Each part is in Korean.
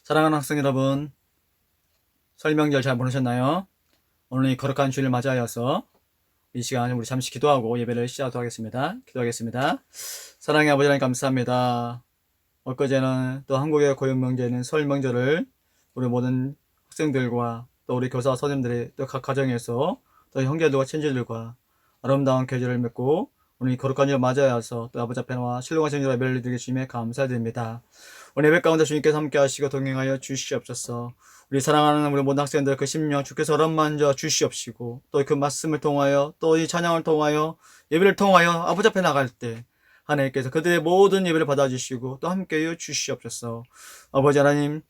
사랑하는 학생 여러분, 설 명절 잘 보내셨나요? 오늘 이 거룩한 주일을 맞이하여서 이 시간에 우리 잠시 기도하고 예배를 시작하도록 하겠습니다. 기도하겠습니다. 사랑의 아버지 하나님 감사합니다. 엊그제는 또 한국의 고유 명제인 설 명절을 우리 모든 학생들과 또 우리 교사 선생님들이 또 각 가정에서 또 형제들과 친지들과 아름다운 계절을 맺고 오늘 이 거룩한 주일을 맞이하여서 또 아버지 앞에 나와 신령한 성전으로 예배를 드리게 주님에 감사드립니다. 오늘 예배 가운데 주님께서 함께 하시고 동행하여 주시옵소서. 우리 사랑하는 우리 모든 학생들 그 심령 주께서 어루만져 주시옵시고 또 그 말씀을 통하여 또 이 찬양을 통하여 예배를 통하여 아버지 앞에 나갈 때 하나님께서 그들의 모든 예배를 받아주시고 또 함께하여 주시옵소서. 아버지 하나님,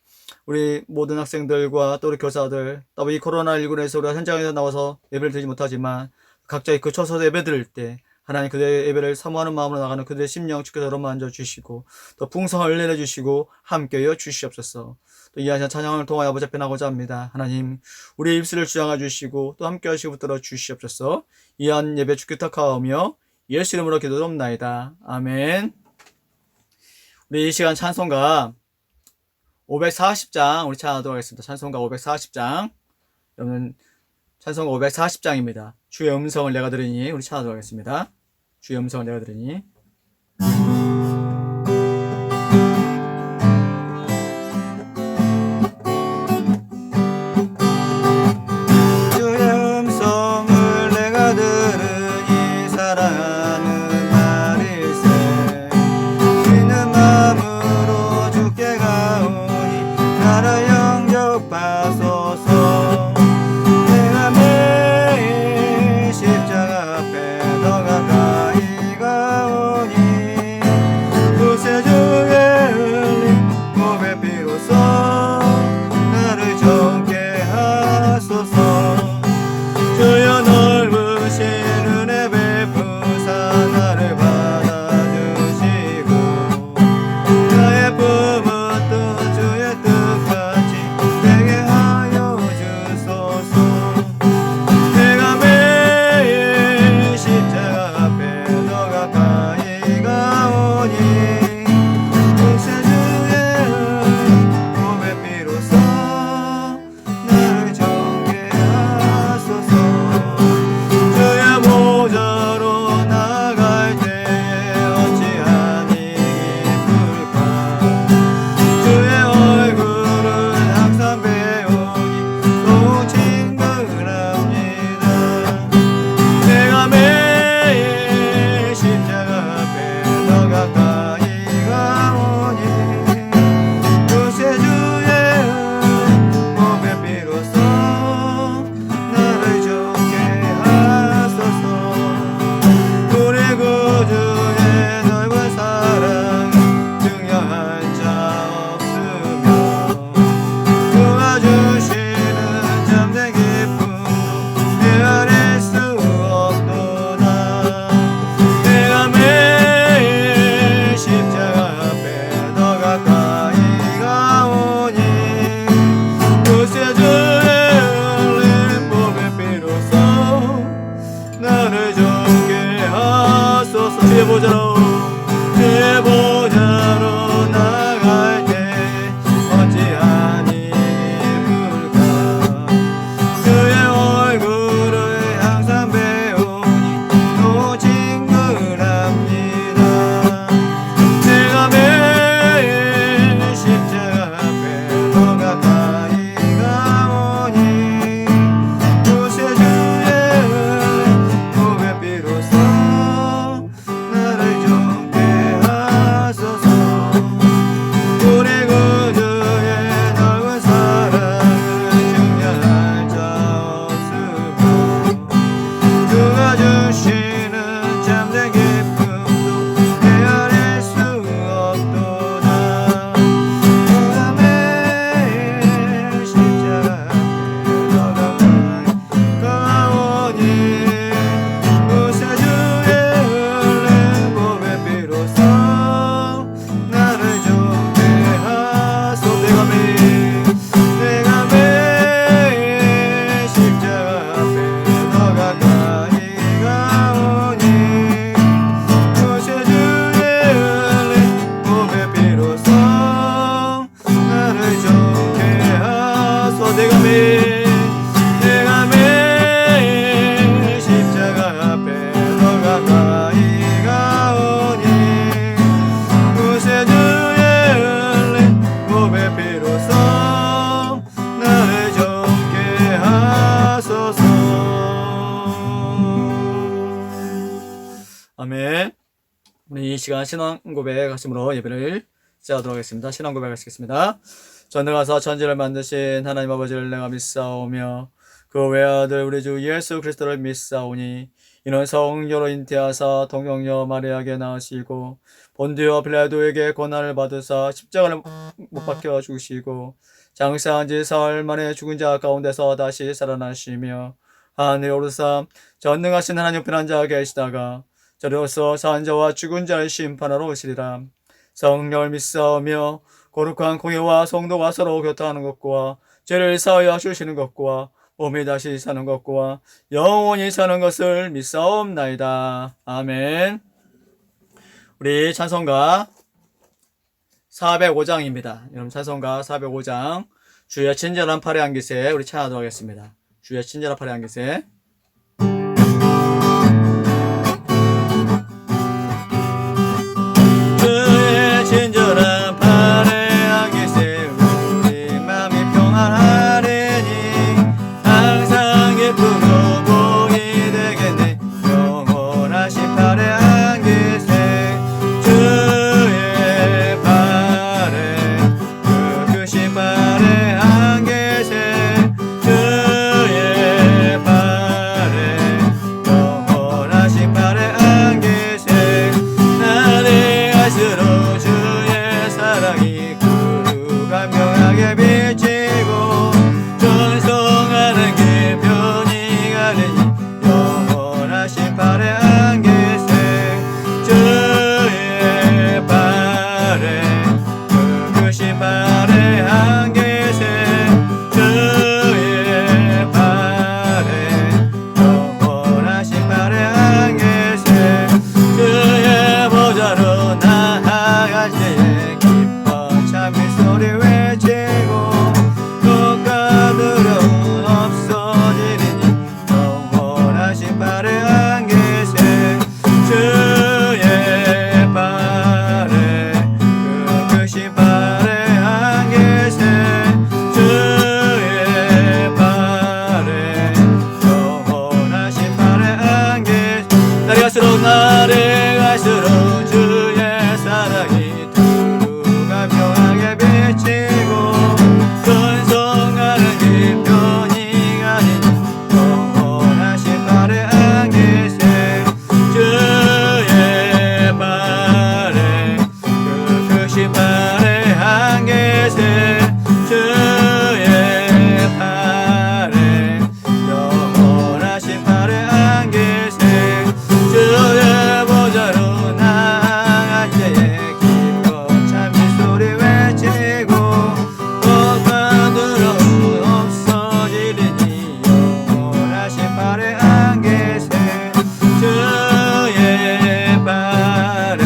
우리 모든 학생들과 또 우리 교사들 또 이 코로나19로 해서 우리가 현장에서 나와서 예배를 드리지 못하지만 각자의 그쳐서 예배 드릴 때 하나님 그들의 예배를 사모하는 마음으로 나가는 그들의 심령 주께서 어루만져 주시고 또 풍성을 내려주시고 함께하여 주시옵소서. 또 이 아시아 찬양을 통하여 아버지 앞에 나고자 합니다. 하나님, 우리의 입술을 주장해 주시고 또 함께 하시고 붙들어 주시옵소서. 이한 예배 주께 탁하오며 예수 이름으로 기도드립나이다. 아멘. 우리 이 시간 찬송가 540장 우리 찬양하도록 하겠습니다. 찬송가 540장. 여러분 찬송가 540장입니다. 주의 음성을 내가 들으니 우리 찬양하도록 하겠습니다. 주의 음성을 내가 들으니. 십자가 앞에 더 가까이 가오. 시간 신앙 고백 하심으로 예배를 시작하도록 하겠습니다. 신앙 고백 하시겠습니다. 전능하사 천지를 만드신 하나님 아버지를 내가 믿사오며 그 외아들 우리 주 예수 그리스도를 믿사오니 이는 성령으로 잉태하사 동정녀 마리아에게 낳으시고 본디오 빌라도에게 고난을 받으사 십자가를 못 박혀 죽으시고 장사한 지 사흘 만에 죽은 자 가운데서 다시 살아나시며 하늘에 오르사 전능하신 하나님 편한 자 계시다가 저로서 산 자와 죽은 자를 심판하러 오시리라. 성령을 믿사오며 거룩한 공예와 성도가 서로 교통하는 것과 죄를 사하여 주시는 것과 몸이 다시 사는 것과 영원히 사는 것을 믿사옵나이다. 아멘. 우리 찬송가 405장입니다. 여러분 찬송가 405장 주의 친절한 팔의 안기세 우리 찬양하도록 하겠습니다. 주의 친절한 팔의 안기세. 주의 친절한 팔의 안기세 우리 마음이 평안하리니 항상 기쁘고 복이 되겠네. 영원하신 팔의 안기세 주의 팔에 그 크신 팔의 안기세 주의 팔에 영원하신 팔의 안기세 날이 갈수록 주의 사랑이 그루가 명하게 비치고 전송하는 게 변이 가느니 영원하신 팔의 안기세 주의 팔에 그 크신 팔의 안기세 주의 팔에 영원하신 팔의 안기세 주의 보좌로 나아갈 때에 기뻐 참을 소리 외치고 걱과 두려움 없어지리니 영원하신 팔의 안기세 주의 팔에 그 크신 팔의 안기세 주의 팔에 영원하신 팔의 안기세 날이 갈수록 주의 사랑이 두루가 명하게 비치고 전송하는 길 변이 아니니 영원하신 팔의 안기세 주의 팔에 그 크신 팔의 안기세 주의 팔에 영원하신 팔의 안기세 주의 보좌로 나아갈 때에 기뻐 참을 소리 외치고 걱과 두려움 없어지리니 영원하신 팔의 안기세 주의 팔에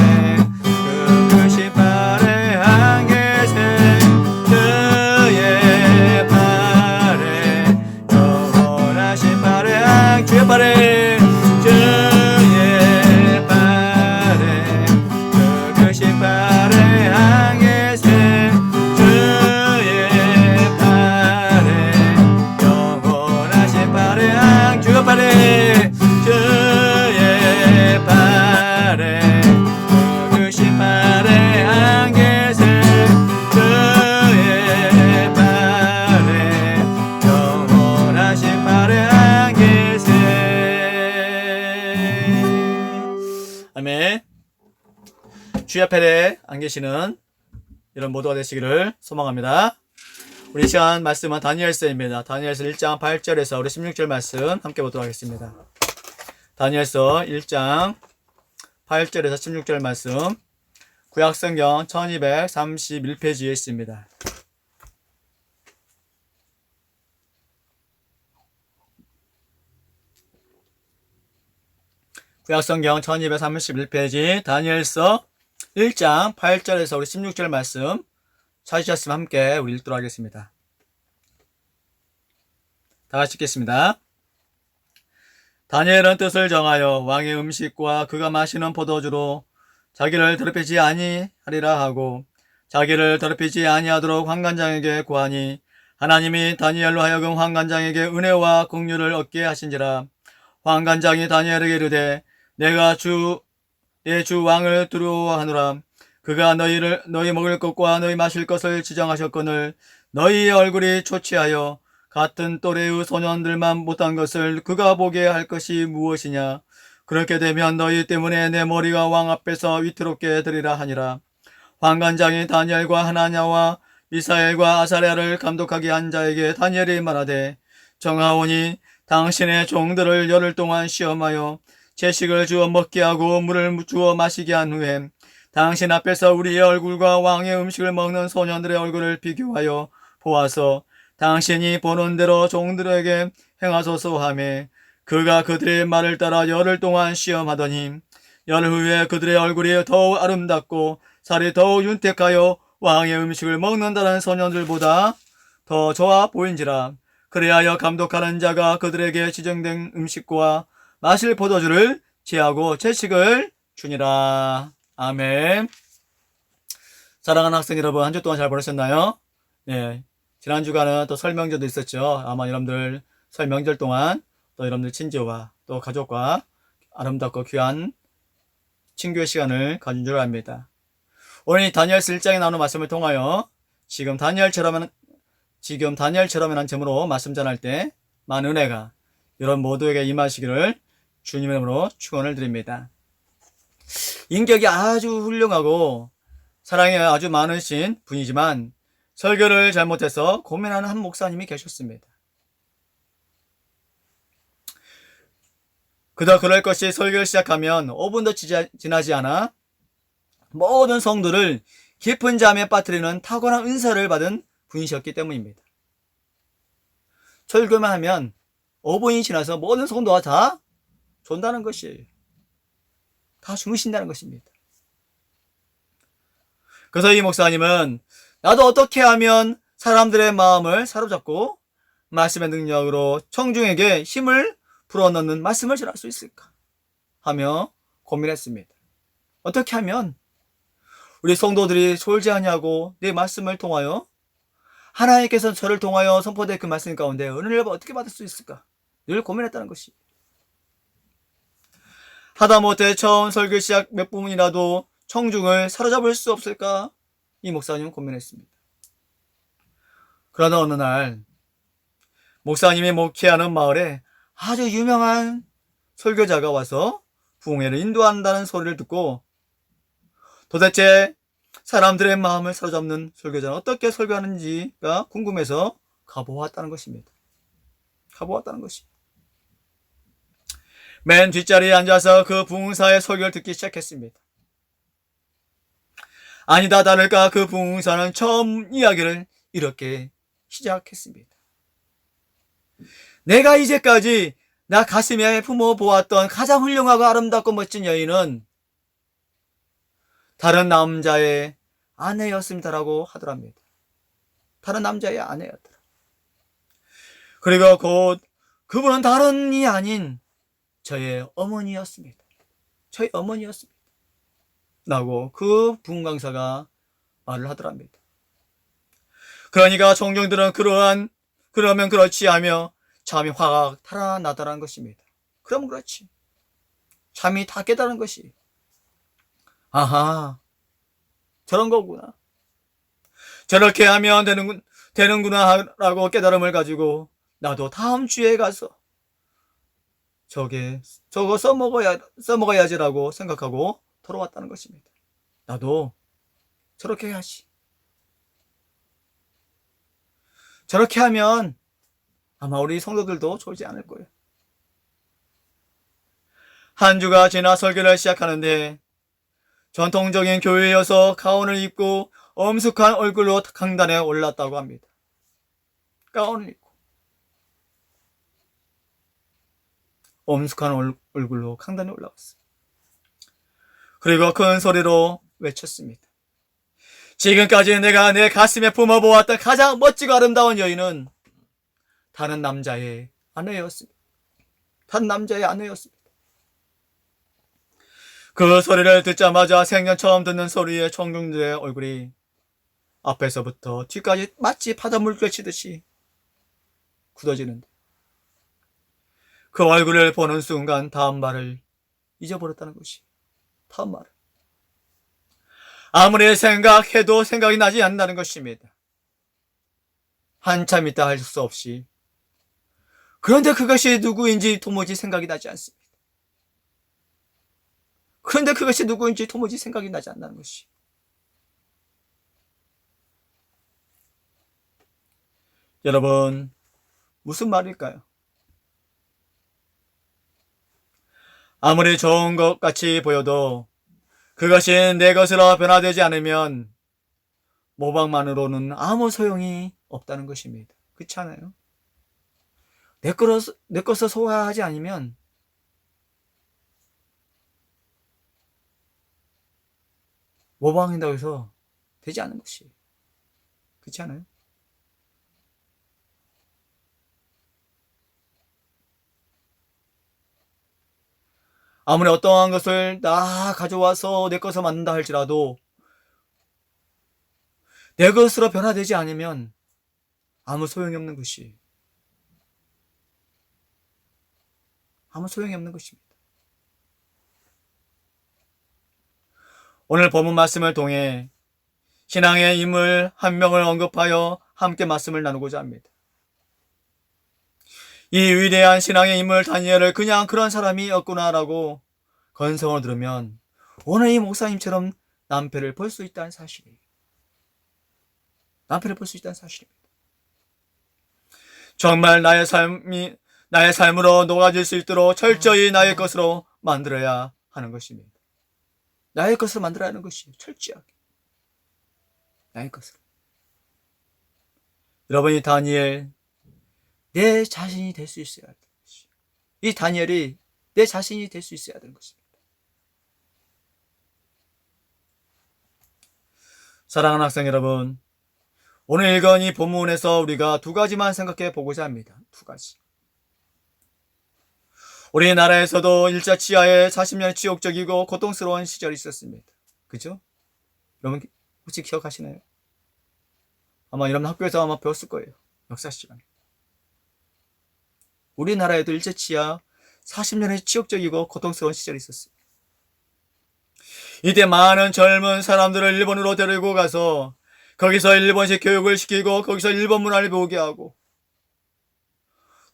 그 크신 팔의 안기세 주의 팔에 영원하신 팔의 안 주의 팔에 주의 팔에 그 크신 팔의 안기세 주의 팔에 영원하신 팔의 안 주의 팔에 주의 팔에 그 크신 팔의 안기세 주의 팔에 영원하신 팔의 안기세. 아멘. 주의 팔에 안 계시는 이런 모두가 되시기를 소망합니다. 우리 시간 말씀은 다니엘서입니다. 다니엘서 1장 8절에서 우리 16절 말씀 함께 보도록 하겠습니다. 다니엘서 1장 8절에서 16절 말씀 구약성경 1231페이지에 있습니다. 구약성경 1231페이지 다니엘서 1장 8절에서 우리 16절 말씀 찾으셨으면 함께 우리 읽도록 하겠습니다. 다 같이 읽겠습니다. 다니엘은 뜻을 정하여 왕의 음식과 그가 마시는 포도주로 자기를 더럽히지 아니하리라 하고 자기를 더럽히지 아니하도록 환관장에게 구하니 하나님이 다니엘로 하여금 환관장에게 은혜와 긍휼을 얻게 하신지라. 환관장이 다니엘에게 이르되 내가 주 내 주 왕을 두려워하노라. 그가 너희 먹을 것과 너희 마실 것을 지정하셨거늘 너희의 얼굴이 초췌하여 같은 또래의 소년들만 못한 것을 그가 보게 할 것이 무엇이냐. 그렇게 되면 너희 때문에 내 머리가 왕 앞에서 위태롭게 되리라 하니라. 환관장이 다니엘과 하나냐와 미사엘과 아사랴를 감독하게 한 자에게 다니엘이 말하되, 정하오니 당신의 종들을 열흘 동안 시험하여 채식을 주어 먹게 하고 물을 주어 마시게 한 후에 당신 앞에서 우리의 얼굴과 왕의 음식을 먹는 소년들의 얼굴을 비교하여 보아서 당신이 보는 대로 종들에게 행하소서 하며, 그가 그들의 말을 따라 열흘 동안 시험하더니 열흘 후에 그들의 얼굴이 더욱 아름답고 살이 더욱 윤택하여 왕의 음식을 먹는다는 소년들보다 더 좋아 보인지라. 그리하여 감독하는 자가 그들에게 지정된 음식과 마실 포도주를 제하고 채식을 주니라. 아멘. 사랑하는 학생 여러분, 한 주 동안 잘 보내셨나요? 네, 지난 주간은 또 설명절도 있었죠. 아마 여러분들 설명절 동안 또 여러분들 친지와 또 가족과 아름답고 귀한 친교의 시간을 가진 줄 압니다. 오늘 이 다니엘서 1장에 나오는 말씀을 통하여 지금 다니엘처럼이란 제목으로 말씀 전할 때 많은 은혜가 여러분 모두에게 임하시기를 주님의 이름으로 축원을 드립니다. 인격이 아주 훌륭하고 사랑이 아주 많으신 분이지만 설교를 잘못해서 고민하는 한 목사님이 계셨습니다. 그도 그럴 것이 설교를 시작하면 5분도 지나지 않아 모든 성도를 깊은 잠에 빠뜨리는 탁월한 은사를 받은 분이셨기 때문입니다. 설교만 하면 5분이 지나서 모든 성도가 다 존다는 것이에요. 다 주무신다는 것입니다. 그래서 이 목사님은 나도 어떻게 하면 사람들의 마음을 사로잡고 말씀의 능력으로 청중에게 힘을 불어넣는 말씀을 전할 수 있을까 하며 고민했습니다. 어떻게 하면 우리 성도들이 졸지하냐고 내 말씀을 통하여 하나님께서 저를 통하여 선포된 그 말씀 가운데 은혜를 어떻게 받을 수 있을까 늘 고민했다는 것이. 하다못해 처음 설교 시작 몇 부분이라도 청중을 사로잡을 수 없을까 이 목사님은 고민했습니다. 그러나 어느 날 목사님이 목회하는 마을에 아주 유명한 설교자가 와서 부흥회를 인도한다는 소리를 듣고 도대체 사람들의 마음을 사로잡는 설교자는 어떻게 설교하는지가 궁금해서 가보았다는 것입니다. 가보았다는 것이. 맨 뒷자리에 앉아서 그 부흥사의 설교를 듣기 시작했습니다. 아니다 다를까 그 부흥사는 처음 이야기를 이렇게 시작했습니다. 내가 이제까지 나 가슴에 품어보았던 가장 훌륭하고 아름답고 멋진 여인은 다른 남자의 아내였습니다라고 하더랍니다. 다른 남자의 아내였더라. 그리고 곧 그분은 다른 이 아닌 저의 어머니였습니다. 저의 어머니였습니다. 라고 그 부흥강사가 말을 하더랍니다. 그러니까 종종들은 그러면 그렇지 하며 잠이 확 달아나더라는 것입니다. 그럼 그렇지. 잠이 다 깨달은 것이. 아하, 저런 거구나. 저렇게 하면 되는구나 라고 깨달음을 가지고 나도 다음 주에 가서 저거 써먹어야지라고 생각하고 돌아왔다는 것입니다. 나도 저렇게 해야지. 저렇게 하면 아마 우리 성도들도 졸지 않을 거예요. 한 주가 지나 설교를 시작하는데 전통적인 교회여서 가운을 입고 엄숙한 얼굴로 강단에 올랐다고 합니다. 가운을 입고 엄숙한 얼굴로 강단에 올라갔어요. 그리고 큰 소리로 외쳤습니다. 지금까지 내가 내 가슴에 품어보았던 가장 멋지고 아름다운 여인은 다른 남자의 아내였습니다. 다른 남자의 아내였습니다. 그 소리를 듣자마자 생전 처음 듣는 소리의 청중들의 얼굴이 앞에서부터 뒤까지 마치 바닷물 꿰치듯이 굳어지는데 그 얼굴을 보는 순간 다음 말을 잊어버렸다는 것이. 말을. 아무리 생각해도 생각이 나지 않는다는 것입니다. 한참 있다 할 수 없이. 그런데 그것이 누구인지 도무지 생각이 나지 않습니다. 그런데 그것이 누구인지 도무지 생각이 나지 않는 것이. 여러분, 무슨 말일까요? 아무리 좋은 것 같이 보여도 그것이 내 것으로 변화되지 않으면 모방만으로는 아무 소용이 없다는 것입니다. 그렇지 않아요? 내 것을 소화하지 않으면 모방한다고 해서 되지 않는 것이. 그렇지 않아요? 아무리 어떠한 것을 나 가져와서 내 것을 만든다 할지라도 내 것으로 변화되지 않으면 아무 소용이 없는 것이. 아무 소용이 없는 것입니다. 오늘 본문 말씀을 통해 신앙의 인물 한 명을 언급하여 함께 말씀을 나누고자 합니다. 이 위대한 신앙의 인물 다니엘을 그냥 그런 사람이었구나라고 건성을 들으면 오늘 이 목사님처럼 낭패를 볼 수 있다는 사실이에요. 낭패를 볼 수 있다는 사실입니다. 정말 나의 삶으로 녹아질 수 있도록 철저히 나의 것으로 만들어야 하는 것입니다. 나의 것으로 만들어야 하는 것이에요. 철저하게. 나의 것으로. 여러분이 다니엘, 내 자신이 될 수 있어야 하는 것이에요. 이 다니엘이 내 자신이 될 수 있어야 하는 것입니다. 사랑하는 학생 여러분, 오늘 읽은 이 본문에서 우리가 두 가지만 생각해 보고자 합니다. 두 가지. 우리나라에서도 1차 치하에 40년 지옥적이고 고통스러운 시절이 있었습니다. 그죠? 여러분 혹시 기억하시나요? 아마 여러분 학교에서 아마 배웠을 거예요. 역사 시간에. 우리나라에도 1차 치하 40년의 지옥적이고 고통스러운 시절이 있었어요. 이때 많은 젊은 사람들을 일본으로 데리고 가서 거기서 일본식 교육을 시키고 거기서 일본 문화를 배우게 하고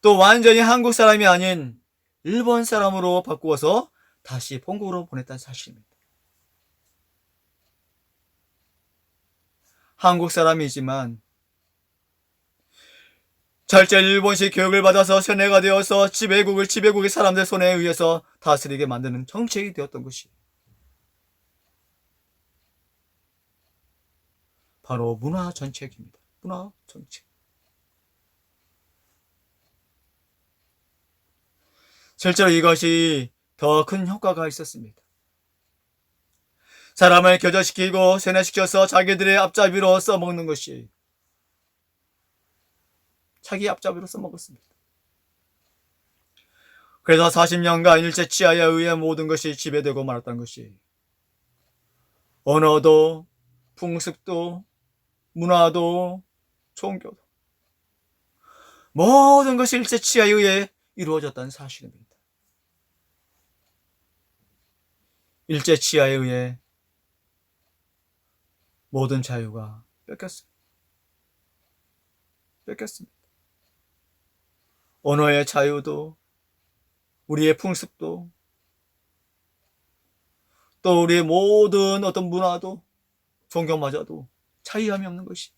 또 완전히 한국 사람이 아닌 일본 사람으로 바꾸어서 다시 본국으로 보냈다는 사실입니다. 한국 사람이지만 철저히 일본식 교육을 받아서 세뇌가 되어서 지배국의 사람들 손에 의해서 다스리게 만드는 정책이 되었던 것이 바로 문화 정책입니다. 문화 정책. 실제로 이것이 더 큰 효과가 있었습니다. 사람을 교조시키고 세뇌시켜서 자기들의 앞잡이로 써먹는 것이 자기 앞잡이로 써먹었습니다. 그래서 40년간 일제 치하에 의해 모든 것이 지배되고 말았다는 것이 언어도 풍습도 문화도 종교도 모든 것이 일제 치하에 의해 이루어졌다는 사실입니다. 일제 치하에 의해 모든 자유가 뺏겼습니다. 언어의 자유도 우리의 풍습도 또 우리의 모든 어떤 문화도 종교마저도 자유함이 없는 것이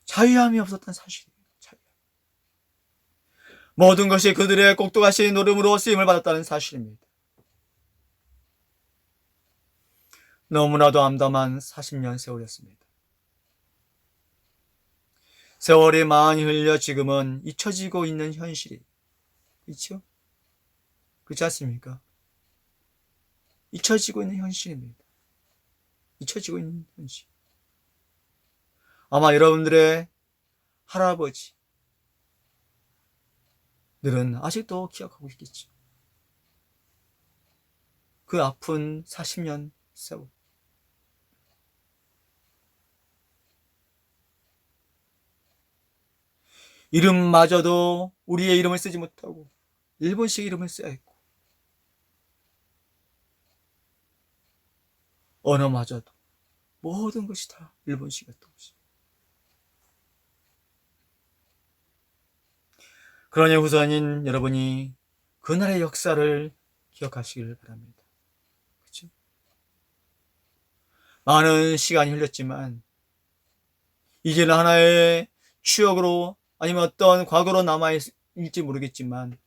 자유함이 없었던 사실이에요. 모든 것이 그들의 꼭두가시 노름으로 쓰임을 받았다는 사실입니다. 너무나도 암담한 40년 세월이었습니다. 세월이 많이 흘려 지금은 잊혀지고 있는 현실이 그렇죠? 그렇지 않습니까? 잊혀지고 있는 현실입니다. 잊혀지고 있는 현실. 아마 여러분들의 할아버지들은 아직도 기억하고 있겠죠. 그 아픈 40년 세월. 이름마저도 우리의 이름을 쓰지 못하고 일본식 이름을 써야 했고, 언어마저도 모든 것이 다 일본식이었던 것이. 그러니 후손인 여러분이 그날의 역사를 기억하시길 바랍니다. 그렇죠? 많은 시간이 흘렸지만 이제는 하나의 추억으로 아니면 어떤 과거로 남아있을지 모르겠지만,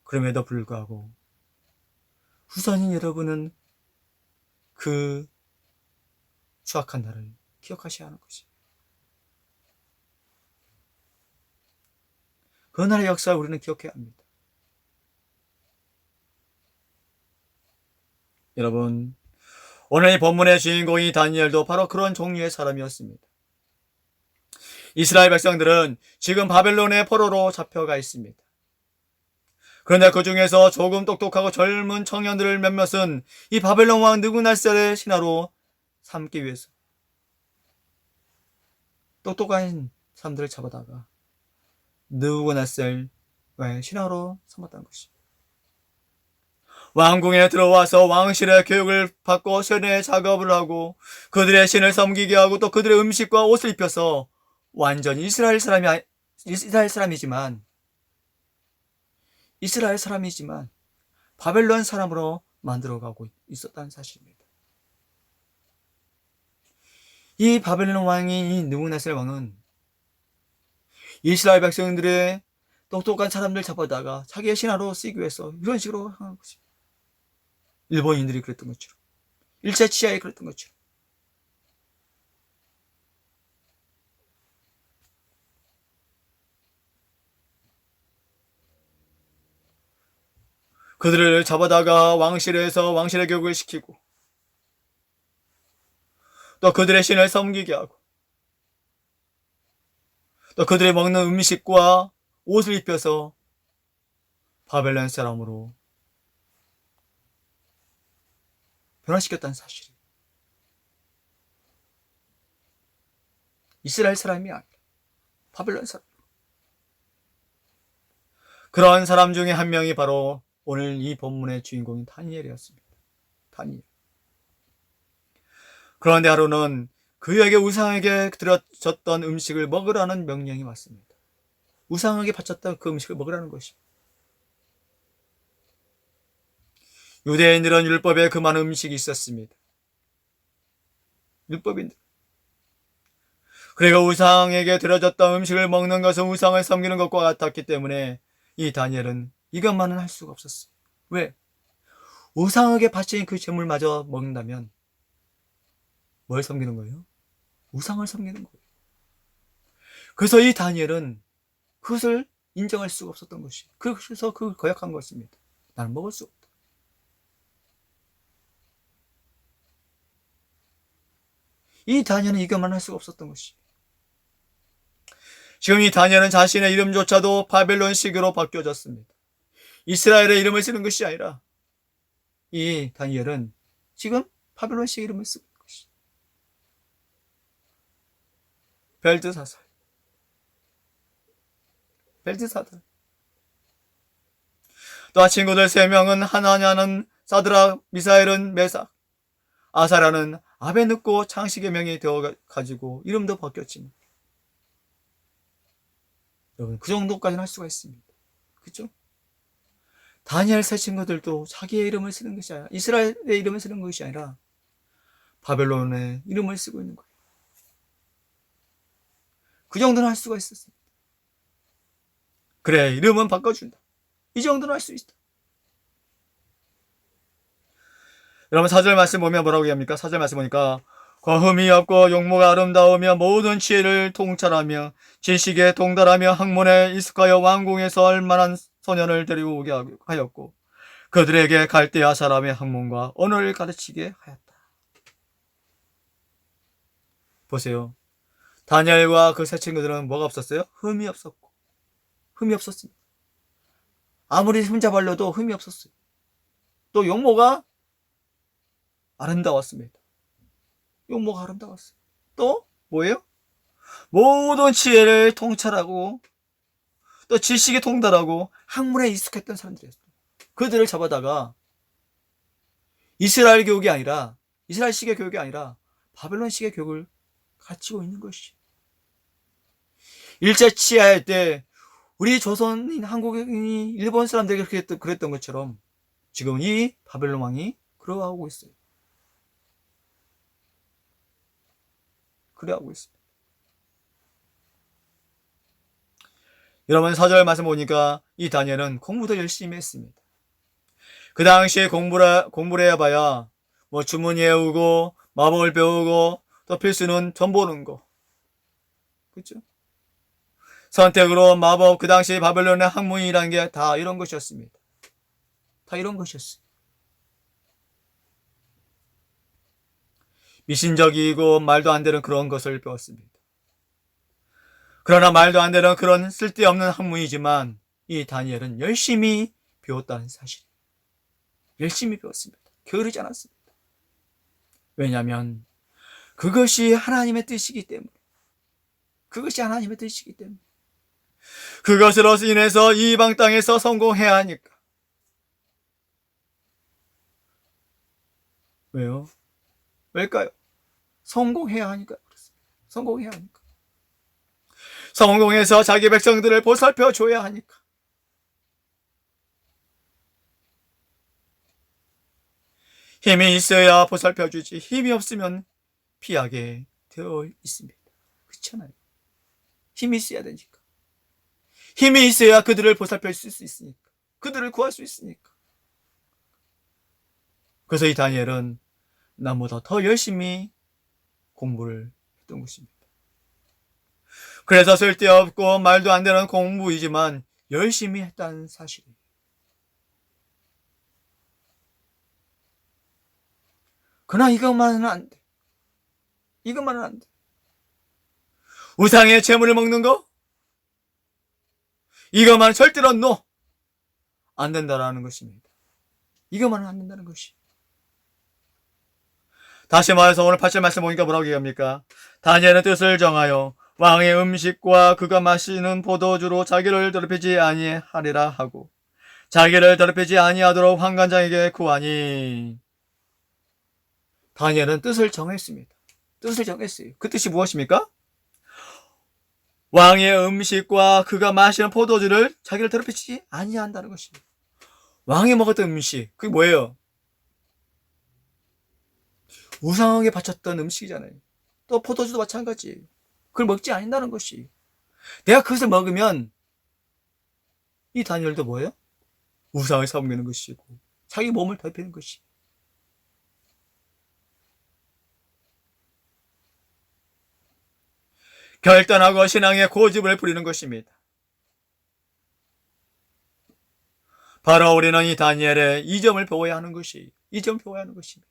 그럼에도 불구하고 후손인 여러분은 그 추악한 날을 기억하셔야 하는 것이. 그 날의 역사를 우리는 기억해야 합니다. 여러분, 오늘 이 본문의 주인공이 다니엘도 바로 그런 종류의 사람이었습니다. 이스라엘 백성들은 지금 바벨론의 포로로 잡혀가 있습니다. 그런데 그 중에서 조금 똑똑하고 젊은 청년들을 몇몇은 이 바벨론 왕 느부갓네살의 신하로 삼기 위해서 똑똑한 사람들을 잡아다가 느부갓네살의 신하로 삼았다는 것입니다. 왕궁에 들어와서 왕실의 교육을 받고 세뇌 작업을 하고 그들의 신을 섬기게 하고 또 그들의 음식과 옷을 입혀서 완전히 이스라엘 사람이지만 바벨론 사람으로 만들어가고 있었다는 사실입니다. 이 바벨론 왕이, 이 느부갓네살 왕은 이스라엘 백성들의 똑똑한 사람들 잡아다가 자기의 신하로 쓰기 위해서 이런 식으로 하는 것입니다. 일본인들이 그랬던 것처럼, 일제 치하에 그랬던 것처럼. 그들을 잡아다가 왕실에서 왕실의 교육을 시키고 또 그들의 신을 섬기게 하고 또 그들이 먹는 음식과 옷을 입혀서 바벨론 사람으로 변화시켰다는 사실이. 이스라엘 사람이 아니라 바벨론 사람. 그런 사람 중에 한 명이 바로 오늘 이 본문의 주인공인 다니엘이었습니다. 다니엘. 그런데 하루는 그에게 우상에게 드려졌던 음식을 먹으라는 명령이 왔습니다. 우상에게 바쳤던 그 음식을 먹으라는 것입니다. 유대인들은 율법에 그 많은 음식이 있었습니다. 율법인들. 그리고 우상에게 드려졌던 음식을 먹는 것은 우상을 섬기는 것과 같았기 때문에 이 다니엘은 이것만은 할 수가 없었어요. 왜? 우상에게 바친 그 제물마저 먹는다면 뭘 섬기는 거예요? 우상을 섬기는 거예요. 그래서 이 다니엘은 그것을 인정할 수가 없었던 것이. 그래서 그걸 거역한 것입니다. 나는 먹을 수 없다. 이 다니엘은 이것만 할 수가 없었던 것이. 지금 이 다니엘은 자신의 이름조차도 바벨론식으로 바뀌어졌습니다. 이스라엘의 이름을 쓰는 것이 아니라 이 다니엘은 지금 바벨론식 이름을 쓰고 있는 것이. 벨드사살. 또 친구들 3명은 하나냐는 사드락, 미사엘은 메삭, 아사라는 아베느고 장식의 명이 되어가지고 이름도 바뀌었지만, 여러분 그 정도까지는 할 수가 있습니다. 그렇죠? 다니엘 세 친구들도 자기의 이름을 쓰는 것이 아니라, 이스라엘의 이름을 쓰는 것이 아니라 바벨론의 이름을 쓰고 있는 거예요. 그 정도는 할 수가 있었습니다. 그래, 이름은 바꿔준다. 이 정도는 할 수 있다. 여러분 4절 말씀 보면 뭐라고 얘기합니까? 4절 말씀 보니까 거흠이 없고 용모가 아름다우며 모든 지혜를 통찰하며 지식에 동달하며 학문에 익숙하여 왕궁에서 얼만한 소년을 데리고 오게 하였고 그들에게 갈대아 사람의 학문과 언어를 가르치게 하였다. 보세요. 다니엘과 그 세 친구들은 뭐가 없었어요? 흠이 없었습니다. 아무리 흠잡아려도 흠이 없었어요. 또 용모가 아름다웠습니다. 용모가 아름다웠어요. 또 뭐예요? 모든 지혜를 통찰하고 또 지식에 통달하고 학문에 익숙했던 사람들이었어요. 그들을 잡아다가 이스라엘 교육이 아니라 이스라엘식의 교육이 아니라 바벨론식의 교육을 가르치고 있는 것이. 일제 치하할 때 우리 조선인, 한국인이 일본 사람들에게 그랬던 것처럼 지금 이 바벨론 왕이 그러하고 있어요. 그래하고 있습니다. 여러분 4절 말씀 보니까 이 다니엘은 공부도 열심히 했습니다. 그 당시에 공부를 해봐야 뭐 주문 외우고 마법을 배우고 또 필수는 점 보는 거. 그렇죠? 선택으로 마법, 그 당시 바벨론의 학문이라는 게 다 이런 것이었습니다. 다 이런 것이었어요. 미신적이고 말도 안 되는 그런 것을 배웠습니다. 그러나 말도 안 되는 그런 쓸데없는 학문이지만 이 다니엘은 열심히 배웠다는 사실. 열심히 배웠습니다. 게으르지 않았습니다. 왜냐하면 그것이 하나님의 뜻이기 때문에. 그것이 하나님의 뜻이기 때문에. 그것으로 인해서 이방 땅에서 성공해야 하니까. 왜요? 왜일까요? 성공해야 하니까 그렇습니다. 성공해야 하니까. 성공해서 자기 백성들을 보살펴 줘야 하니까. 힘이 있어야 보살펴 주지 힘이 없으면 피하게 되어 있습니다. 그렇잖아요. 힘이 있어야 되니까. 힘이 있어야 그들을 보살펴 줄 수 있으니까. 그들을 구할 수 있으니까. 그래서 이 다니엘은 남보다 더 열심히 공부를 했던 것입니다. 그래서 쓸데없고 말도 안 되는 공부이지만 열심히 했다는 사실이에요. 그러나 이것만은 안 돼. 이것만은 안 돼. 우상의 재물을 먹는 거? 이것만 절대로 no! 안 된다라는 것입니다. 이것만은 안 된다는 것이. 다시 말해서 오늘 8절 말씀 보니까 뭐라고 얘기합니까? 다니엘은 뜻을 정하여 왕의 음식과 그가 마시는 포도주로 자기를 더럽히지 아니하리라 하고 자기를 더럽히지 아니하도록 환관장에게 구하니. 다니엘은 뜻을 정했습니다. 뜻을 정했어요. 그 뜻이 무엇입니까? 왕의 음식과 그가 마시는 포도주를 자기를 더럽히지 아니한다는 것입니다. 왕이 먹었던 음식, 그게 뭐예요? 우상에게 바쳤던 음식이잖아요. 또 포도주도 마찬가지예요. 그걸 먹지 않는다는 것이. 내가 그것을 먹으면 이 다니엘도 뭐예요? 우상을 섬기는 것이고 자기 몸을 더럽히는 것이. 결단하고 신앙의 고집을 부리는 것입니다. 바로 우리는 이 다니엘의 이 점을 배워야 하는 것이, 이 점을 배워야 하는 것입니다.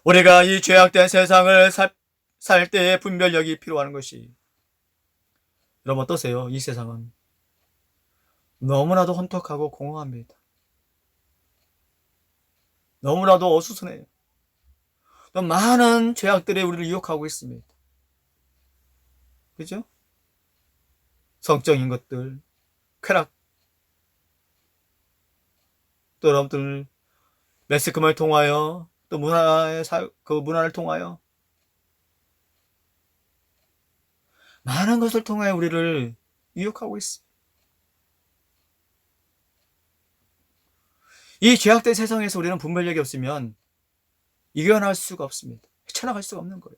우리가 이 죄악된 세상을 살 때의 분별력이 필요한 것이. 여러분 어떠세요? 이 세상은 너무나도 혼탁하고 공허합니다. 너무나도 어수선해요. 또 많은 죄악들이 우리를 유혹하고 있습니다. 그죠? 성적인 것들, 쾌락, 또 여러분들 매스컴을 통하여 또 문화를 통하여 많은 것을 통하여 우리를 유혹하고 있습니다. 이 죄악된 세상에서 우리는 분별력이 없으면 이겨낼 수가 없습니다. 헤쳐나갈 수가 없는 거예요.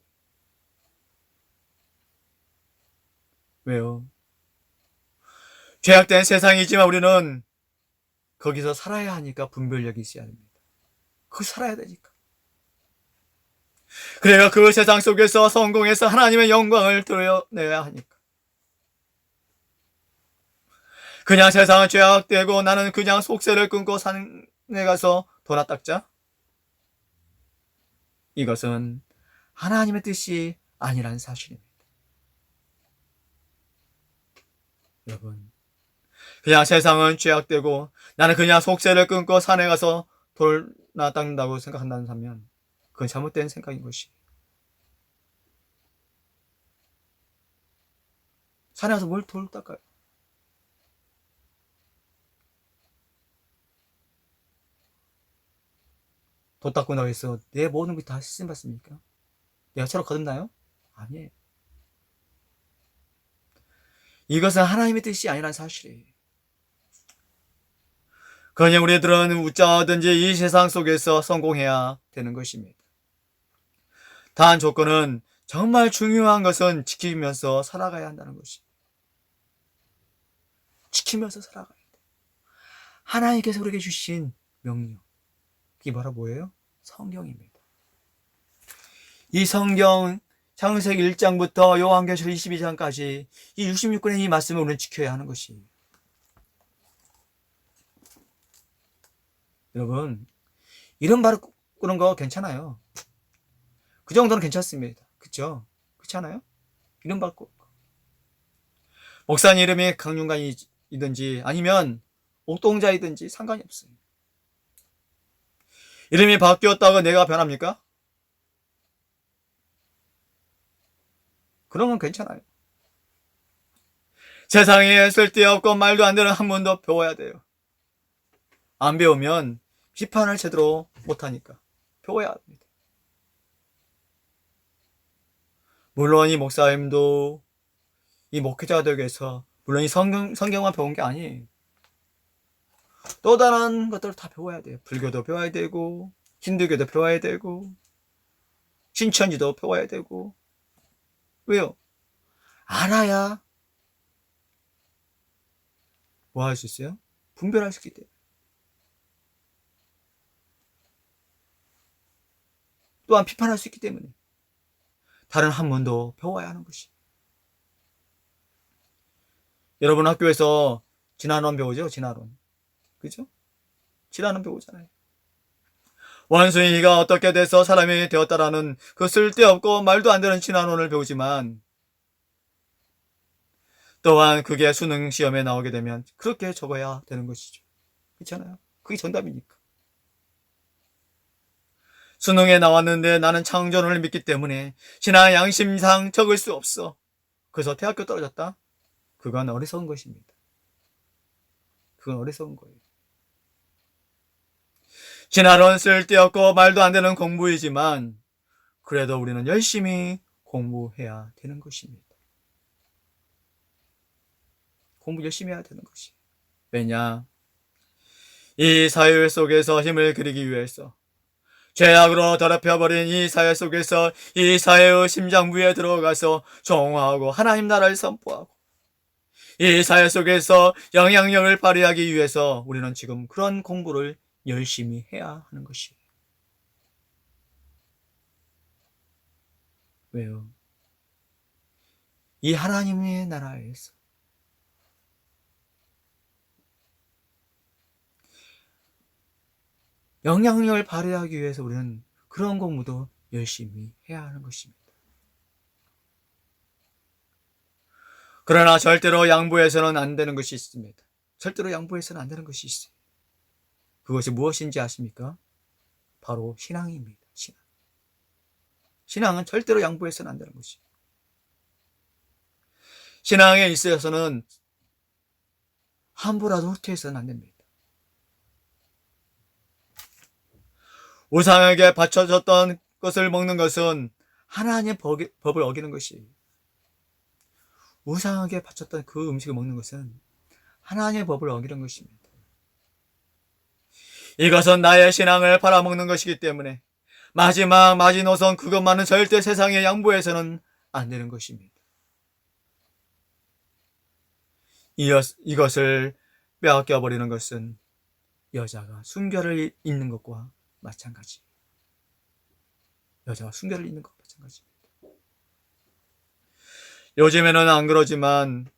왜요? 죄악된 세상이지만 우리는 거기서 살아야 하니까 분별력이 있어야 합니다. 거기 살아야 되니까. 그래가 그 세상 속에서 성공해서 하나님의 영광을 드러내야 하니까. 그냥 세상은 죄악되고 나는 그냥 속세를 끊고 산에 가서 도나 닦자? 이것은 하나님의 뜻이 아니라는 사실입니다. 여러분, 그냥 세상은 죄악되고 나는 그냥 속세를 끊고 산에 가서 돌나 닦는다고 생각한다면 그건 잘못된 생각인 것이. 산에 가서 뭘 돌 닦아요? 돌 닦고 나고 해서 내 모든 게 다 쓰임 받습니까? 내가 처럼 거듭나요? 아니에요. 이것은 하나님의 뜻이 아니라는 사실이에요. 그냥 우리들은 웃자든지 이 세상 속에서 성공해야 되는 것입니다. 단 조건은 정말 중요한 것은 지키면서 살아가야 한다는 것입니다. 지키면서 살아가야 돼. 하나님께서 우리에게 주신 명령. 그게 뭐예요? 성경입니다. 이 성경 창세기 1장부터 요한계시록 22장까지 이 66권의 이 말씀을 우리는 지켜야 하는 것이에요. 여러분, 이런 말 꾸는 거 괜찮아요. 그 정도는 괜찮습니다. 그쵸? 그렇지 않아요? 이런 말 꾸는 거. 목사님 이름이 강윤관이든지 아니면 옥동자이든지 상관이 없어요. 이름이 바뀌었다고 내가 변합니까? 그런 건 괜찮아요. 세상에 쓸데없고 말도 안 되는 학문도 배워야 돼요. 안 배우면 비판을 제대로 못하니까 배워야 합니다. 물론 이 목사님도 이 목회자가 되기 위해서 물론 이 성경만 배운 게 아니에요. 또 다른 것들을 다 배워야 돼요. 불교도 배워야 되고 힌두교도 배워야 되고 신천지도 배워야 되고. 왜요? 알아야 뭐 할 수 있어요? 분별할 수 있기 때문에. 또한 비판할 수 있기 때문에. 다른 학문도 배워야 하는 것이. 여러분 학교에서 진화론 배우죠? 진화론. 그죠? 진화론 배우잖아요. 원숭이가 어떻게 돼서 사람이 되었다라는 그 쓸데없고 말도 안 되는 진화론을 배우지만 또한 그게 수능 시험에 나오게 되면 그렇게 적어야 되는 것이죠. 그렇잖아요. 그게 정답이니까. 수능에 나왔는데 나는 창조론을 믿기 때문에 신앙 양심상 적을 수 없어. 그래서 대학교 떨어졌다? 그건 어리석은 것입니다. 그건 어리석은 거예요. 진화론 쓸데없고 말도 안 되는 공부이지만 그래도 우리는 열심히 공부해야 되는 것입니다. 공부 열심히 해야 되는 것이. 왜냐? 이 사회 속에서 힘을 그리기 위해서 죄악으로 더럽혀버린 이 사회 속에서 이 사회의 심장부에 들어가서 정화하고 하나님 나라를 선포하고 이 사회 속에서 영향력을 발휘하기 위해서 우리는 지금 그런 공부를 열심히 해야 하는 것이에요. 왜요? 이 하나님의 나라에서 영향력을 발휘하기 위해서 우리는 그런 공부도 열심히 해야 하는 것입니다. 그러나 절대로 양보해서는 안 되는 것이 있습니다. 절대로 양보해서는 안 되는 것이 있어요. 그것이 무엇인지 아십니까? 바로 신앙입니다. 신앙. 신앙은 절대로 양보해서는 안 되는 것이에요. 신앙에 있어서는 함부라도 후퇴해서는 안 됩니다. 우상에게 바쳐졌던 것을 먹는 것은 하나님의 법을 어기는 것이에요. 우상에게 바쳤던 그 음식을 먹는 것은 하나님의 법을 어기는 것입니다. 이것은 나의 신앙을 팔아먹는 것이기 때문에 마지막 마지노선 그것만은 절대 세상에 양보해서는 안 되는 것입니다. 이것을 빼앗겨버리는 것은 여자가 순결을 잇는 것과 마찬가지. 여자가 순결을 잇는 것과 마찬가지입니다. 요즘에는 안 그러지만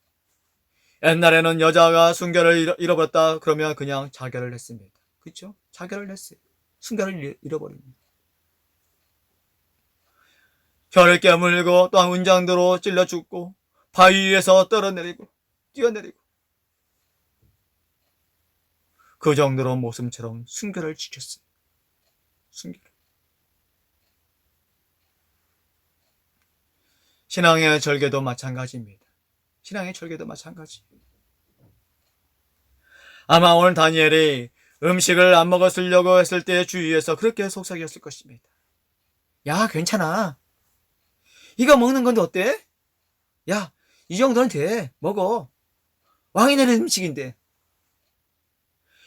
옛날에는 여자가 순결을 잃어버렸다 그러면 그냥 자결을 했습니다. 그렇죠? 자결을 했어요. 순결을 잃어버립니다. 혀를 깨물고 또한 운장도로 찔러 죽고 바위 위에서 떨어내리고 뛰어내리고 그 정도로 모습처럼 순결을 지켰어요. 순결. 신앙의 절개도 마찬가지입니다. 신앙의 철개도 마찬가지. 아마 오늘 다니엘이 음식을 안 먹었으려고 했을 때의 주위에서 그렇게 속삭였을 것입니다. 야, 괜찮아. 이거 먹는 건데 어때? 야, 이 정도는 돼. 먹어. 왕이 내는 음식인데.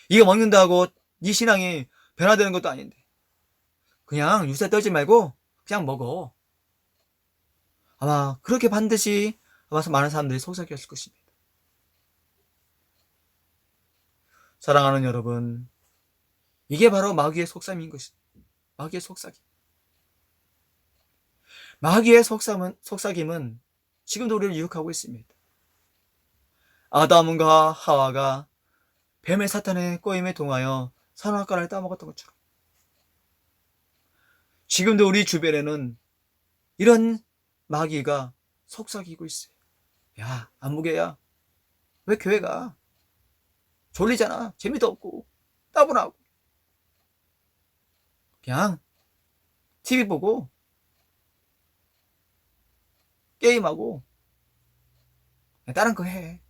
이거 먹는다고 네 신앙이 변화되는 것도 아닌데. 그냥 유세 떨지 말고 그냥 먹어. 아마 그렇게 반드시 아마 많은 사람들이 속삭였을 것입니다. 사랑하는 여러분, 이게 바로 마귀의 속삭임인 것입니다. 마귀의 속삭임. 마귀의 속삭임은 지금도 우리를 유혹하고 있습니다. 아담과 하와가 뱀의 사탄의 꼬임에 동하여 선악과를 따먹었던 것처럼 지금도 우리 주변에는 이런 마귀가 속삭이고 있어요. 야, 안무개야, 왜 교회 가? 졸리잖아. 재미도 없고 따분하고 그냥 TV 보고 게임하고 다른 거 해.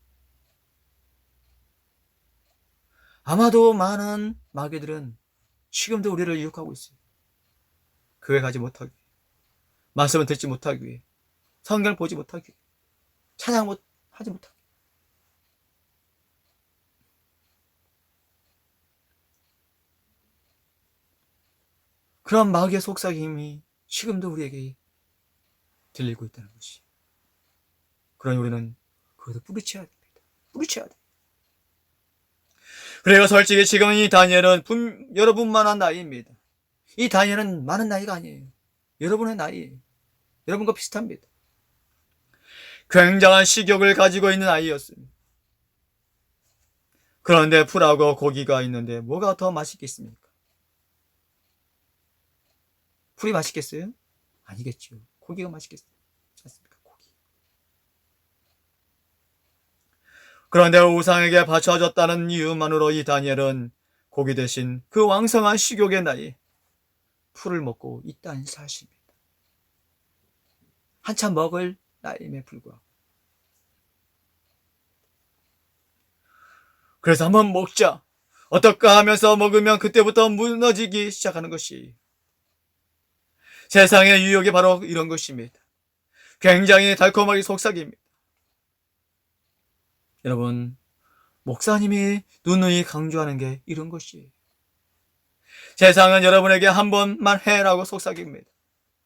아마도 많은 마귀들은 지금도 우리를 유혹하고 있어요. 교회 가지 못하기 위해, 말씀을 듣지 못하기 위해, 성경을 보지 못하기 위해, 하지 못하기 위해. 그런 마귀의 속삭임이 지금도 우리에게 들리고 있다는 것이. 그러니 우리는 그것을 뿌리쳐야 됩니다. 뿌리쳐야 돼. 그리고 솔직히 지금 이 다니엘은 여러분만한 나이입니다. 이 다니엘은 많은 나이가 아니에요. 여러분의 나이예요. 여러분과 비슷합니다. 굉장한 식욕을 가지고 있는 아이였습니다. 그런데 풀하고 고기가 있는데 뭐가 더 맛있겠습니까? 풀이 맛있겠어요? 아니겠죠. 고기가 맛있겠어요? 그렇지 않습니까? 고기. 그런데 우상에게 바쳐졌다는 이유만으로 이 다니엘은 고기 대신 그 왕성한 식욕의 나이 풀을 먹고 있다는 사실입니다. 한참 먹을 나이임에 불구하고. 그래서 한번 먹자. 어떨까 하면서 먹으면 그때부터 무너지기 시작하는 것이 세상의 유혹이 바로 이런 것입니다. 굉장히 달콤하게 속삭입니다. 여러분, 목사님이 누누이 강조하는 게 이런 것이에요. 세상은 여러분에게 한 번만 해라고 속삭입니다.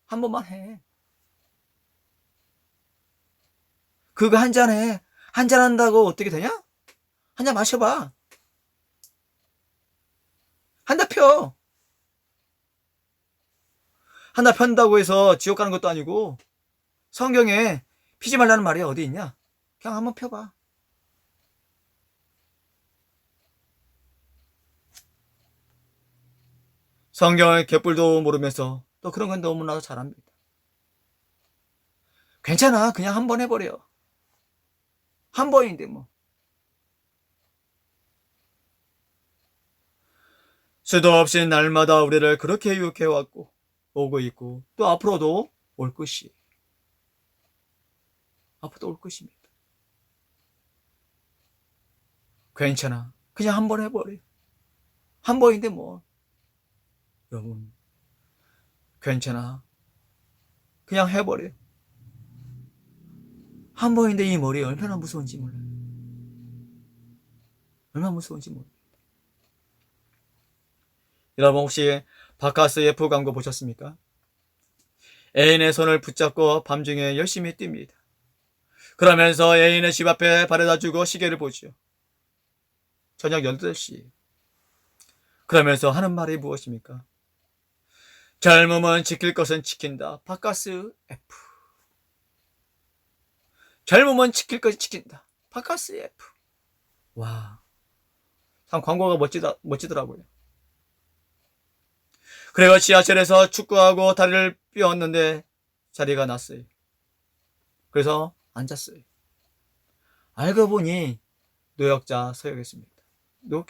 한 번만 해. 그거 한 잔 해. 한 잔 한다고 어떻게 되냐? 한 잔 마셔봐. 한 달 펴. 한 달 편다고 해서 지옥 가는 것도 아니고 성경에 피지 말라는 말이 어디 있냐? 그냥 한번 펴봐. 성경의 갯불도 모르면서 또 그런 건 너무나도 잘합니다. 괜찮아. 그냥 한 번 해버려. 한 번인데 뭐. 수도 없이 날마다 우리를 그렇게 유혹해왔고 오고 있고 또 앞으로도 올 것이. 앞으로도 올 것입니다. 괜찮아. 그냥 한 번 해버려. 한 번인데 뭐. 여러분, 괜찮아. 그냥 해버려. 한 번인데 이 머리 얼마나 무서운지 몰라요. 얼마나 무서운지 몰라요. 여러분 혹시 바카스 F 광고 보셨습니까? 애인의 손을 붙잡고 밤중에 열심히 뜁니다. 그러면서 애인의 집 앞에 바래다 주고 시계를 보죠. 저녁 8시. 그러면서 하는 말이 무엇입니까? 젊음은 지킬 것은 지킨다. 바카스 F. 젊음은 지킬 것은 지킨다. 바카스 F. 와, 참 광고가 멋지더라고요. 그리고 지하철에서 축구하고 다리를 삐었는데 자리가 났어요. 그래서 앉았어요. 알고 보니 노약자 서역이었습니다.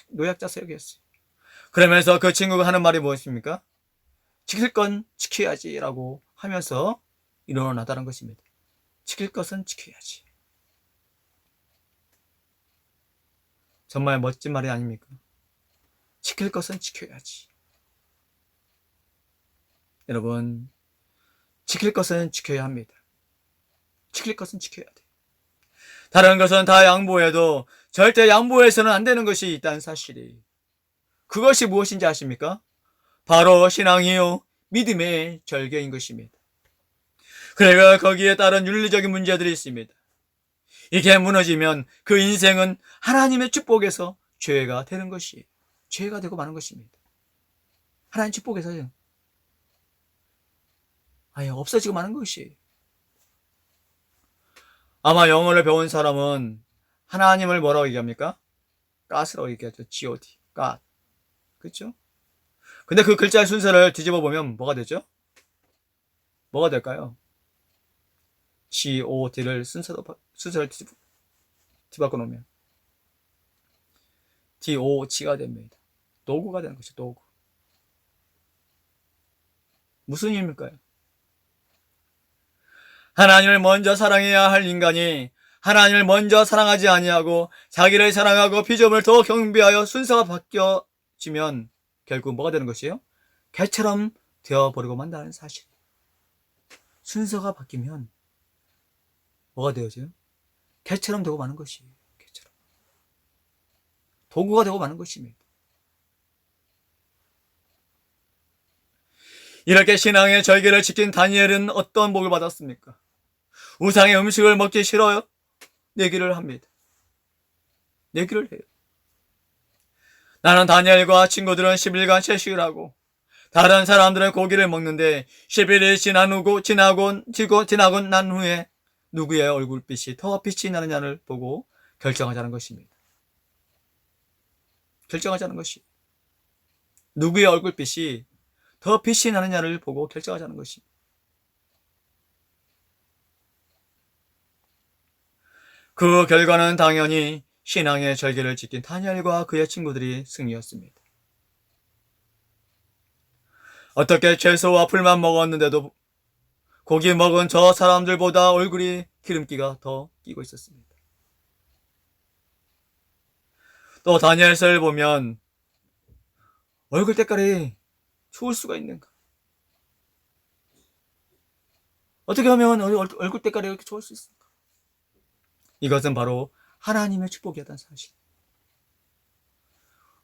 노약자 서역이었어요. 그러면서 그 친구가 하는 말이 무엇입니까? 지킬 건 지켜야지 라고 하면서 일어나다는 것입니다. 지킬 것은 지켜야지. 정말 멋진 말이 아닙니까? 지킬 것은 지켜야지. 여러분, 지킬 것은 지켜야 합니다. 지킬 것은 지켜야 돼. 다른 것은 다 양보해도 절대 양보해서는 안 되는 것이 있다는 사실이. 그것이 무엇인지 아십니까? 바로 신앙이요, 믿음의 절개인 것입니다. 그러니까 거기에 따른 윤리적인 문제들이 있습니다. 이게 무너지면 그 인생은 하나님의 축복에서 죄가 되는 것이에요. 죄가 되고 마는 것입니다. 하나님 축복에서요. 아예 없어지고 마는 것이에요. 아마 영어를 배운 사람은 하나님을 뭐라고 얘기합니까? God라고 얘기하죠. God, God. 그렇죠? 근데 그 글자의 순서를 뒤집어 보면 뭐가 되죠? 뭐가 될까요? God를 순서를 뒤바꿔 놓으면 DOG가 됩니다. 도구가 되는 것이죠. 도구. 무슨 의미일까요? 하나님을 먼저 사랑해야 할 인간이 하나님을 먼저 사랑하지 아니하고 자기를 사랑하고 비전을 더 경배하여 순서가 바뀌어지면 결국 뭐가 되는 것이에요? 개처럼 되어버리고 만다는 사실. 순서가 바뀌면 뭐가 되어져요? 개처럼 되고 마는 것이에요. 개처럼. 도구가 되고 마는 것입니다. 이렇게 신앙의 절개를 지킨 다니엘은 어떤 복을 받았습니까? 우상의 음식을 먹기 싫어요? 내기를 합니다. 내기를 해요. 나는 다니엘과 친구들은 10일간 채식을 하고 다른 사람들은 고기를 먹는데 11일이 지나고 난 후에 누구의 얼굴빛이 더 빛이 나느냐를 보고 결정하자는 것입니다. 결정하자는 것이 누구의 얼굴빛이 더 빛이 나느냐를 보고 결정하자는 것입니다. 그 결과는 당연히 신앙의 절개를 지킨 다니엘과 그의 친구들이 승리였습니다. 어떻게 채소와 풀만 먹었는데도 고기 먹은 저 사람들보다 얼굴이 기름기가 더 끼고 있었습니다. 또 다니엘서를 보면 얼굴 때깔이 좋을 수가 있는가? 어떻게 하면 얼굴 때깔이 이렇게 좋을 수 있을까? 이것은 바로 하나님의 축복이었다는 사실.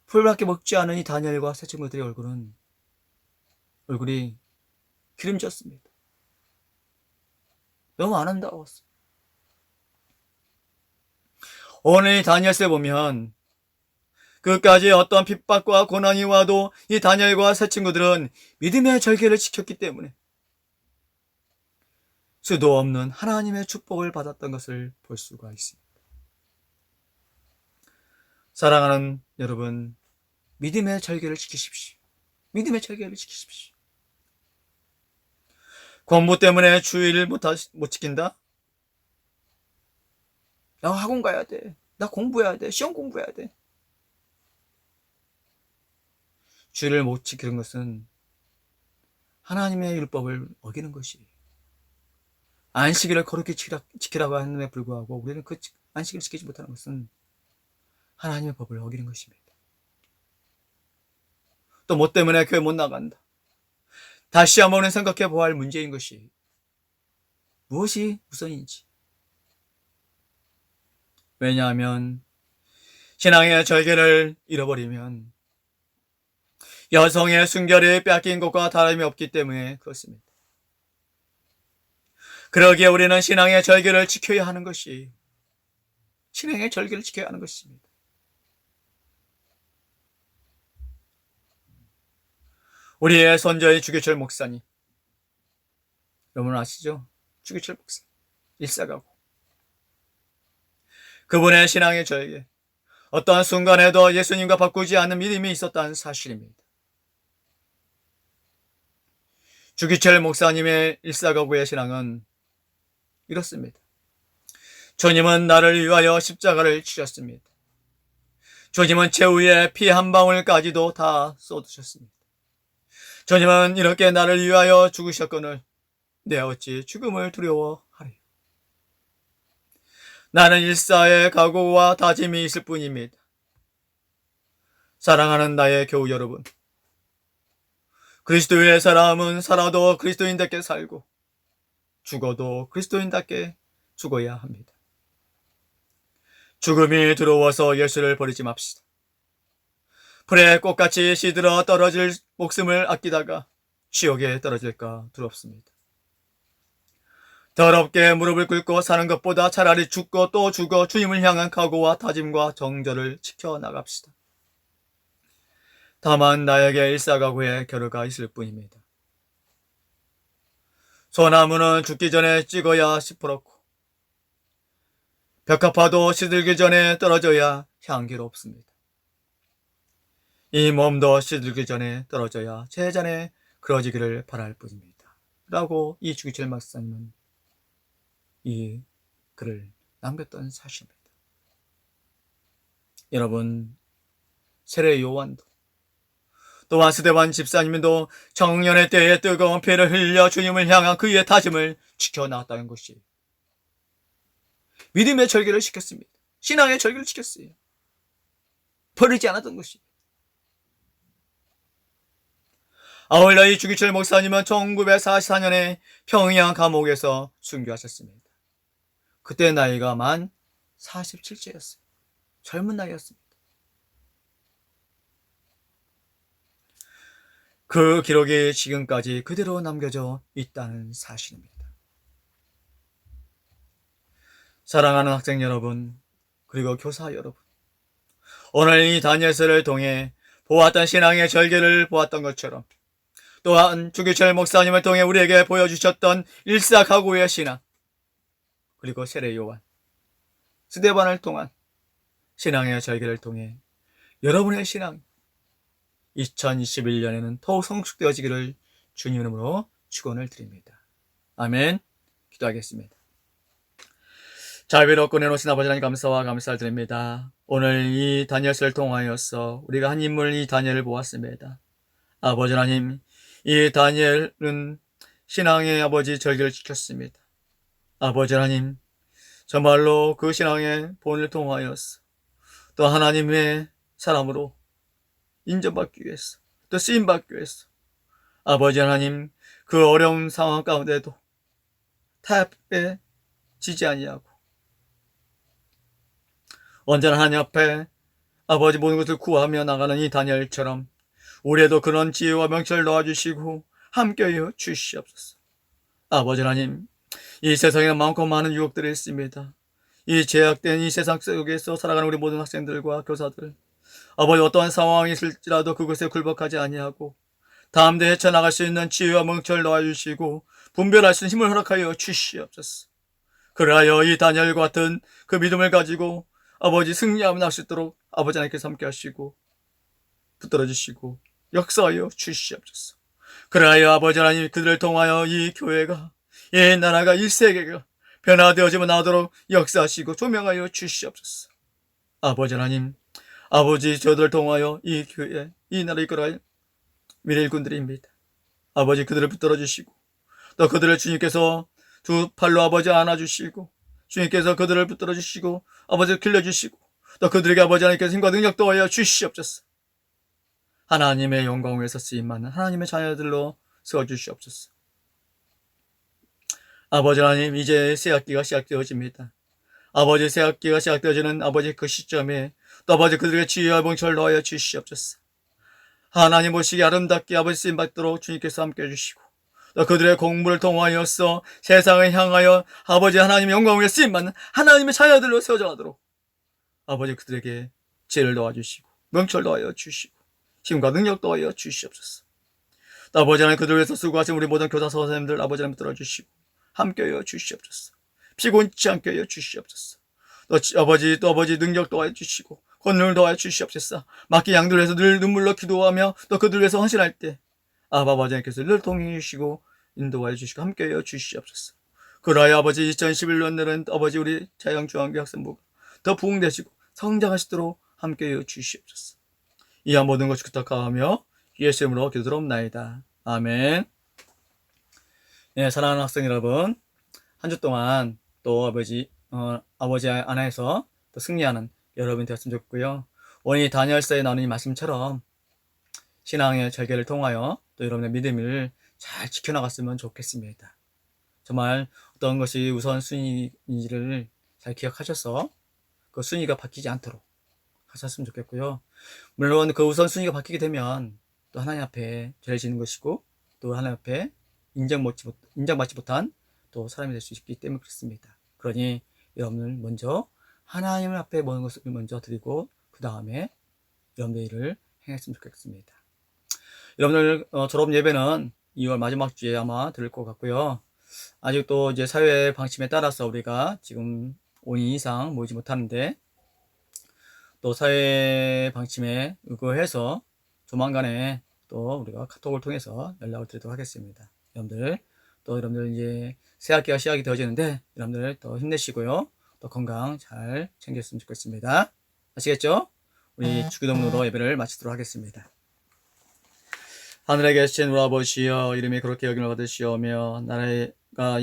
풀밖에 먹지 않은 이 다니엘과 세 친구들의 얼굴이 기름졌습니다. 너무 아름다웠어요. 오늘 이 다니엘서에 보면 끝까지 어떤 핍박과 고난이 와도 이 다니엘과 세 친구들은 믿음의 절개를 지켰기 때문에 수도 없는 하나님의 축복을 받았던 것을 볼 수가 있습니다. 사랑하는 여러분, 믿음의 절개를 지키십시오. 믿음의 절개를 지키십시오. 공부 때문에 주일을 못 지킨다? 나 학원 가야 돼. 나 공부해야 돼. 시험 공부해야 돼. 주일을 못 지키는 것은 하나님의 율법을 어기는 것이에요. 안식일을 거룩히 지키라고 하는데 불구하고 우리는 그 안식일을 지키지 못하는 것은 하나님의 법을 어기는 것입니다. 또 뭐 때문에 교회 못 나간다. 다시 한번 생각해 보아야 할 문제인 것이 무엇이 우선인지. 왜냐하면 신앙의 절개를 잃어버리면 여성의 순결이 뺏긴 것과 다름이 없기 때문에 그렇습니다. 그러기에 우리는 신앙의 절개를 지켜야 하는 것이 신앙의 절개를 지켜야 하는 것입니다. 우리의 선조인 주기철 목사님, 여러분 아시죠? 주기철 목사, 일사가고 그분의 신앙의 절개, 어떠한 순간에도 예수님과 바꾸지 않는 믿음이 있었다는 사실입니다. 주기철 목사님의 일사가구의 신앙은 이렇습니다. 주님은 나를 위하여 십자가를 치셨습니다. 주님은 제 위에 피 한 방울까지도 다 쏟으셨습니다. 주님은 이렇게 나를 위하여 죽으셨거늘 내 어찌 죽음을 두려워하리. 나는 일사의 각오와 다짐이 있을 뿐입니다. 사랑하는 나의 교우 여러분, 그리스도의 사람은 살아도 그리스도인답게 살고 죽어도 그리스도인답게 죽어야 합니다. 죽음이 들어와서 예수를 버리지 맙시다. 풀에 꽃같이 시들어 떨어질 목숨을 아끼다가 지옥에 떨어질까 두렵습니다. 더럽게 무릎을 꿇고 사는 것보다 차라리 죽고 또 죽어 주님을 향한 각오와 다짐과 정절을 지켜나갑시다. 다만 나에게 일사각오의 겨루가 있을 뿐입니다. 소나무는 죽기 전에 찍어야 시퍼렇고 벽화파도 시들기 전에 떨어져야 향기롭습니다. 이 몸도 시들기 전에 떨어져야 제전에 그러지기를 바랄 뿐입니다. 라고 이 주기철 박사님은 이 글을 남겼던 사실입니다. 여러분, 세례 요한도 또한 스데반 집사님도 청년의 때에 뜨거운 피를 흘려 주님을 향한 그의 다짐을 지켜나갔다는 것이 믿음의 절기를 지켰습니다. 신앙의 절기를 지켰어요. 버리지 않았던 것이. 아울러 이 주기철 목사님은 1944년에 평양 감옥에서 순교하셨습니다. 그때 나이가 만 47세였어요. 젊은 나이였습니다. 그 기록이 지금까지 그대로 남겨져 있다는 사실입니다. 사랑하는 학생 여러분, 그리고 교사 여러분, 오늘 이 다니엘서를 통해 보았던 신앙의 절개를 보았던 것처럼 또한 주기철 목사님을 통해 우리에게 보여주셨던 일사각오의 신앙, 그리고 세례 요한, 스데반을 통한 신앙의 절개를 통해 여러분의 신앙 2021년에는 더욱 성숙되어지기를 주님 이름으로 축원을 드립니다. 아멘. 기도하겠습니다. 자비로 꺼내놓으신 아버지 하나님 감사와 감사를 드립니다. 오늘 이 다니엘서를 통하여서 우리가 한 인물 이 다니엘을 보았습니다. 아버지 하나님, 이 다니엘은 신앙의 아버지 절기를 지켰습니다. 아버지 하나님, 정말로 그 신앙의 본을 통하여서 또 하나님의 사람으로 인정받기 위해서 또 쓰임받기 위해서 아버지 하나님, 그 어려운 상황 가운데도 타협에 지지 아니하고 언제나 하나님 앞에 아버지 모든 것을 구하며 나가는 이 다니엘처럼 우리에도 그런 지혜와 명철을 넣어주시고 함께하여 주시옵소서. 아버지 하나님, 이 세상에 많고 많은 유혹들이 있습니다. 이 제약된 이 세상 속에서 살아가는 우리 모든 학생들과 교사들, 아버지 어떠한 상황이 있을지라도 그것에 굴복하지 아니하고 다음대에 헤쳐나갈 수 있는 지혜와 명철을 넣어주시고 분별할 수 있는 힘을 허락하여 주시옵소서. 그리하여 이 다니엘과 같은 그 믿음을 가지고 아버지 승리하며 나갈 수 있도록 아버지 하나님께서 함께 하시고 붙들어 주시고 역사하여 주시옵소서. 그리하여 아버지 하나님, 그들을 통하여 이 교회가, 이 나라가, 이 세계가 변화되어지며 나오도록 역사하시고 조명하여 주시옵소서. 아버지 하나님, 아버지 저들을 통하여 이 교회, 이 나라 이끌어갈 미래 일꾼들입니다. 아버지 그들을 붙들어 주시고 또 그들을 주님께서 두 팔로 아버지 안아주시고 주님께서 그들을 붙들어 주시고 아버지를 길러주시고 또 그들에게 아버지 하나님께서 힘과 능력도 하여 주시옵소서. 하나님의 영광을 위해서 쓰임받는 하나님의 자녀들로 세워주시옵소서. 아버지 하나님, 이제 새학기가 시작되어집니다. 아버지 새학기가 시작되어지는 아버지 그 시점에 또 아버지 그들에게 지혜와 명철을 넣어야 주시옵소서. 하나님 보시기에 아름답게 아버지 쓰임받도록 주님께서 함께 해주시고 또 그들의 공부를 통하여서 세상을 향하여 아버지 하나님의 영광을 위해 쓰임받는 하나님의 자녀들로 세워져 가도록 아버지 그들에게 지혜를 넣어주시고 명철을 넣어 주시고 힘과 능력 더하여 주시옵소서. 또 아버지 하나님, 그들 위해서 수고하신 우리 모든 교사 선생님들 아버지 하나님 들어주시고 함께하여 주시옵소서. 피곤치 않게 하여 주시옵소서. 또 아버지 능력 더하여 주시고 권능을 더하여 주시옵소서. 맡긴 양들 위해서 늘 눈물로 기도하며 또 그들 위해서 헌신할 때 아버지 하나님께서 늘 동행해 주시고 인도하여 주시고 함께하여 주시옵소서. 그러하여 아버지 2011년에는 아버지 우리 자영중앙교 학생부가 더 부흥되시고 성장하시도록 함께하여 주시옵소서. 이와 모든 것을 부탁하며 예수 이름으로 기도드립나이다. 아멘. 네, 사랑하는 학생 여러분, 한 주 동안 또 아버지 안에서 또 승리하는 여러분이 되었으면 좋겠고요. 오늘 다니엘서에 나오는 이 말씀처럼 신앙의 절개를 통하여 또 여러분의 믿음을 잘 지켜나갔으면 좋겠습니다. 정말 어떤 것이 우선순위인지를 잘 기억하셔서 그 순위가 바뀌지 않도록 하셨으면 좋겠고요. 물론 그 우선순위가 바뀌게 되면 또 하나님 앞에 죄를 지는 것이고 또 하나님 앞에 인정받지 못한 또 사람이 될 수 있기 때문에 그렇습니다. 그러니 여러분을 먼저 하나님 앞에 모든 것을 먼저 드리고 그 다음에 여러분의 일을 행했으면 좋겠습니다. 여러분들 졸업 예배는 2월 마지막 주에 아마 들을 것 같고요. 아직도 이제 사회 방침에 따라서 우리가 지금 5인 이상 모이지 못하는데 또 사회 방침에 의거해서 조만간에 또 우리가 카톡을 통해서 연락을 드리도록 하겠습니다. 여러분들 이제 새 학기가 시작이 되어지는데 여러분들 더 힘내시고요. 또 건강 잘 챙겼으면 좋겠습니다. 아시겠죠? 우리 주기도문으로 예배를 마치도록 하겠습니다. 하늘에 계신 우리 아버지여, 이름이 그렇게 여김을 받으시오며 나라가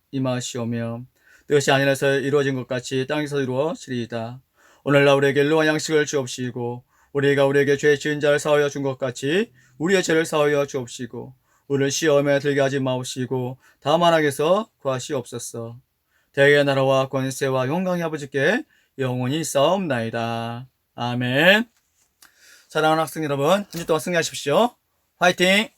임하시오며 뜻이 하늘에서 이루어진 것 같이 땅에서 이루어지리이다. 오늘날 우리에게 일용할 양식을 주옵시고 우리가 우리에게 죄 지은 자를 사하여 준 것 같이 우리의 죄를 사하여 주옵시고 우리를 시험에 들게 하지 마옵시고 다만 악에서 구하시옵소서. 대의 나라와 권세와 영광이 아버지께 영원히 있사옵나이다. 아멘. 사랑하는 학생 여러분, 한 주 동안 승리하십시오. 화이팅!